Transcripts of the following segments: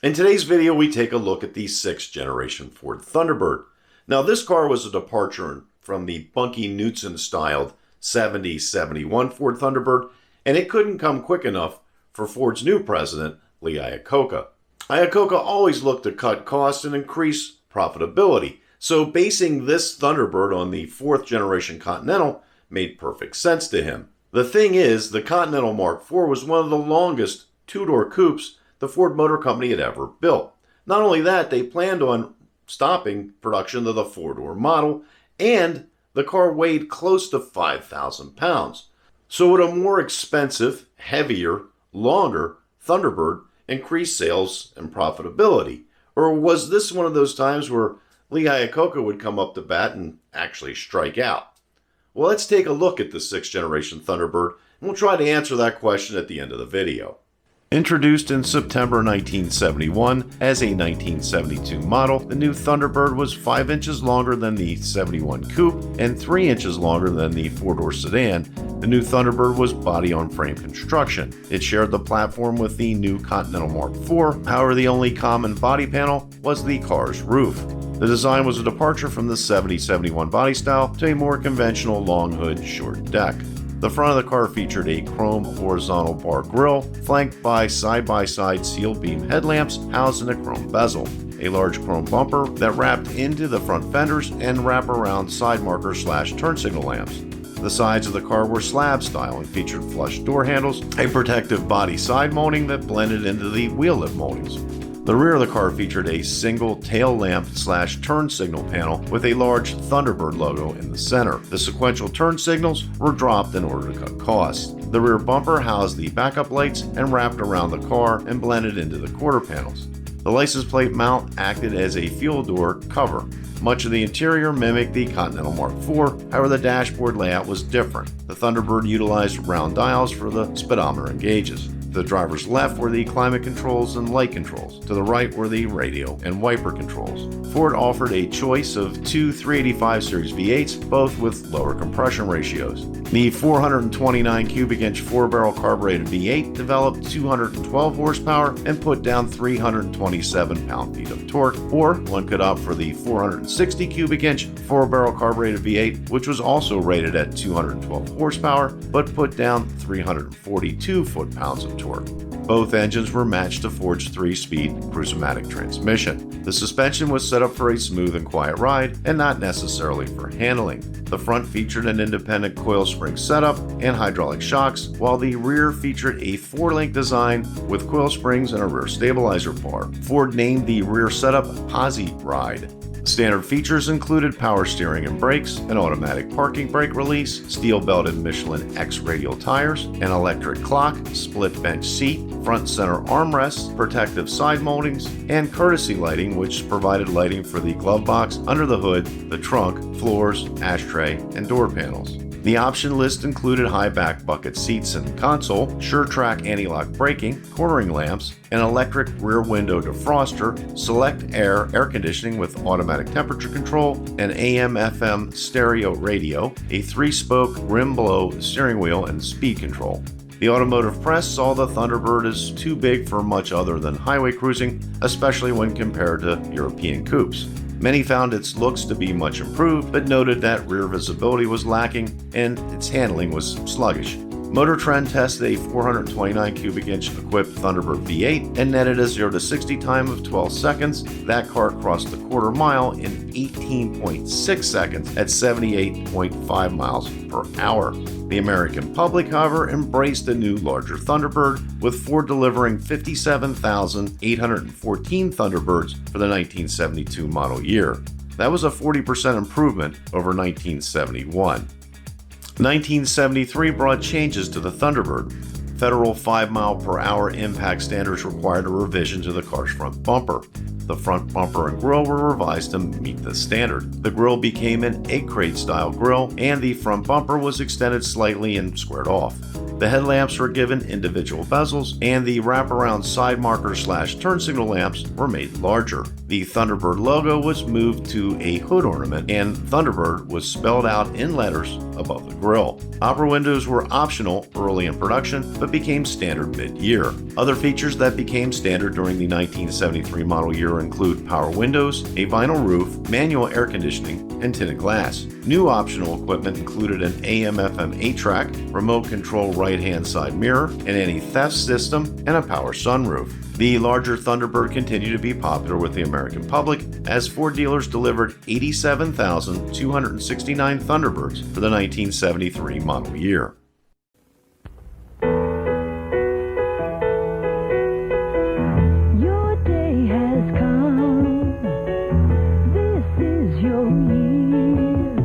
In today's video, we take a look at the 6th generation Ford Thunderbird. Now, this car was a departure from the Bunkie Knudsen styled 70-71 Ford Thunderbird, and it couldn't come quick enough for Ford's new president, Lee Iacocca. Iacocca always looked to cut costs and increase profitability, so basing this Thunderbird on the 4th generation Continental made perfect sense to him. The thing is, the Continental Mark IV was one of the longest two-door coupes the Ford Motor Company had ever built. Not only that, they planned on stopping production of the four-door model, and the car weighed close to 5,000 pounds. So would a more expensive, heavier, longer Thunderbird increase sales and profitability? Or was this one of those times where Lee Iacocca would come up to bat and actually strike out? Well, let's take a look at the 6th generation Thunderbird, and we'll try to answer that question at the end of the video. Introduced in September 1971 as a 1972 model, the new Thunderbird was 5 inches longer than the 71 coupe and 3 inches longer than the four-door sedan. The new Thunderbird was body-on-frame construction. It shared the platform with the new Continental Mark IV. However, the only common body panel was the car's roof. The design was a departure from the 70-71 body style to a more conventional long hood, short deck. The front of the car featured a chrome horizontal bar grille, flanked by side-by-side sealed beam headlamps housed in a chrome bezel, a large chrome bumper that wrapped into the front fenders, and wrap-around side marker/turn signal lamps. The sides of the car were slab style and featured flush door handles, a protective body side molding that blended into the wheel lip moldings. The rear of the car featured a single tail lamp/turn signal panel with a large Thunderbird logo in the center. The sequential turn signals were dropped in order to cut costs. The rear bumper housed the backup lights and wrapped around the car and blended into the quarter panels. The license plate mount acted as a fuel door cover. Much of the interior mimicked the Continental Mark IV, however the dashboard layout was different. The Thunderbird utilized round dials for the speedometer and gauges. To the driver's left were the climate controls and light controls. To the right were the radio and wiper controls. Ford offered a choice of two 385 series V8s, both with lower compression ratios. The 429 cubic inch 4-barrel carbureted V8 developed 212 horsepower and put down 327 pound-feet of torque, or one could opt for the 460 cubic inch 4-barrel carbureted V8, which was also rated at 212 horsepower but put down 342 foot-pounds of torque. Both engines were matched to Ford's 3-speed cruise-o-matic transmission. The suspension was set up for a smooth and quiet ride and not necessarily for handling. The front featured an independent coil spring setup and hydraulic shocks, while the rear featured a 4-link design with coil springs and a rear stabilizer bar. Ford named the rear setup Posi Ride. Standard features included power steering and brakes, an automatic parking brake release, steel-belted Michelin X radial tires, an electric clock, split bench seat, front center armrests, protective side moldings, and courtesy lighting, which provided lighting for the glove box, under the hood, the trunk, floors, ashtray, and door panels. The option list included high back bucket seats and console, SureTrack anti-lock braking, cornering lamps, an electric rear window defroster, select air conditioning with automatic temperature control, an AM/FM stereo radio, a 3-spoke rim blow steering wheel, and speed control. The automotive press saw the Thunderbird as too big for much other than highway cruising, especially when compared to European coupes. Many found its looks to be much improved, but noted that rear visibility was lacking and its handling was sluggish. Motor Trend tested a 429 cubic inch equipped Thunderbird V8 and netted a 0 to 60 time of 12 seconds. That car crossed the quarter mile in 18.6 seconds at 78.5 miles per hour. The American public, however, embraced the new, larger Thunderbird, with Ford delivering 57,814 Thunderbirds for the 1972 model year. That was a 40% improvement over 1971. 1973 brought changes to the Thunderbird. Federal 5-mile-per-hour impact standards required a revision to the car's front bumper. The front bumper and grille were revised to meet this standard. The grille became an egg crate style grille, and the front bumper was extended slightly and squared off. The headlamps were given individual bezels, and the wraparound side marker/turn signal lamps were made larger. The Thunderbird logo was moved to a hood ornament, and Thunderbird was spelled out in letters above the grille. Opera windows were optional early in production, but became standard mid-year. Other features that became standard during the 1973 model year include power windows, a vinyl roof, manual air conditioning, and tinted glass. New optional equipment included an AM/FM 8-track, remote control right-hand side mirror, an anti-theft system, and a power sunroof. The larger Thunderbird continued to be popular with the American public as Ford dealers delivered 87,269 Thunderbirds for the 1973 model year. Your day has come. This is your year.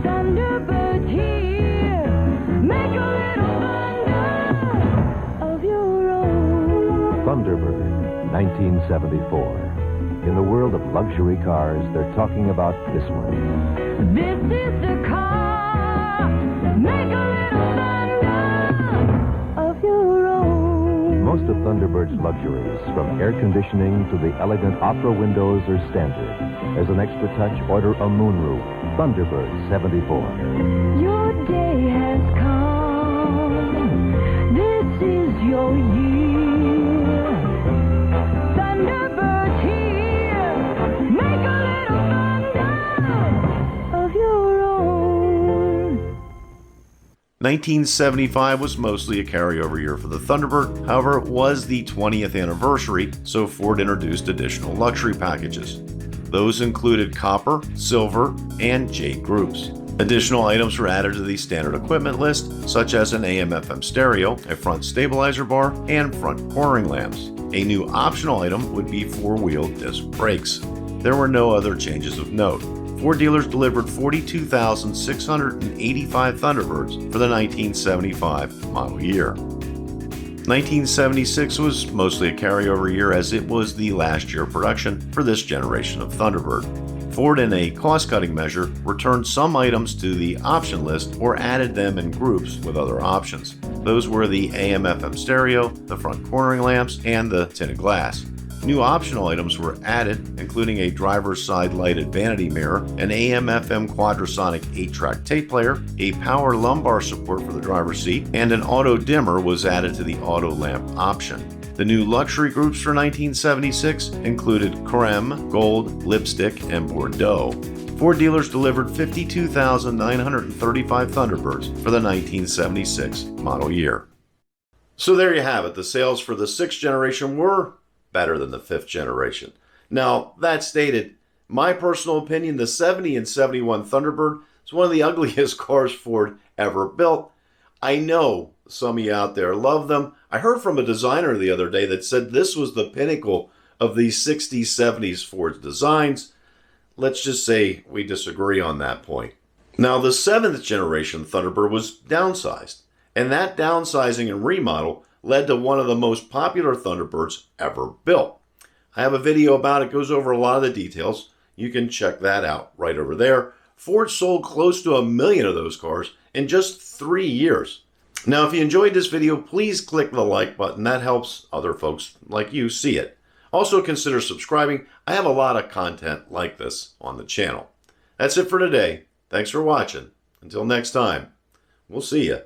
Thunderbird's here. Make a little thunder of your own. Thunderbird, 1974. In the world of luxury cars, they're talking about this one. This is the car. Make a little thunder of your own. Most of Thunderbird's luxuries, from air conditioning to the elegant opera windows, are standard. As an extra touch, order a moonroof. Thunderbird 74. Your day has come. This is your year. Thunderbird's here. Make a little thunder of your own. 1975 was mostly a carryover year for the Thunderbird. However, it was the 20th anniversary, so Ford introduced additional luxury packages. Those included copper, silver, and jade groups. Additional items were added to the standard equipment list, such as an AM/FM stereo, a front stabilizer bar, and front cornering lamps. A new optional item would be four-wheel disc brakes. There were no other changes of note. Ford dealers delivered 42,685 Thunderbirds for the 1975 model year. 1976 was mostly a carryover year as it was the last year of production for this generation of Thunderbird. Ford, in a cost-cutting measure, returned some items to the option list or added them in groups with other options. Those were the AM/FM stereo, the front cornering lamps, and the tinted glass. New optional items were added, including a driver's side lighted vanity mirror, an AM/FM quadrasonic 8-track tape player, a power lumbar support for the driver's seat, and an auto dimmer was added to the auto lamp option. The new luxury groups for 1976 included creme, gold, lipstick, and Bordeaux. Ford dealers delivered 52,935 Thunderbirds for the 1976 model year. So there you have it. The sales for the 6th generation were better than the 5th generation. Now, that stated, my personal opinion, the 70 and 71 Thunderbird is one of the ugliest cars Ford ever built. I know some of you out there love them. I heard from a designer the other day that said this was the pinnacle of the 60s, 70s Ford designs. Let's just say we disagree on that point. Now, the 7th generation Thunderbird was downsized, and that downsizing and remodel led to one of the most popular Thunderbirds ever built. I have a video about it, goes over a lot of the details. You can check that out right over there. Ford sold close to 1 million of those cars in just 3 years. Now, if you enjoyed this video, please click the like button. That helps other folks like you see it. Also, consider subscribing. I have a lot of content like this on the channel. That's it for today. Thanks for watching. Until next time, we'll see you.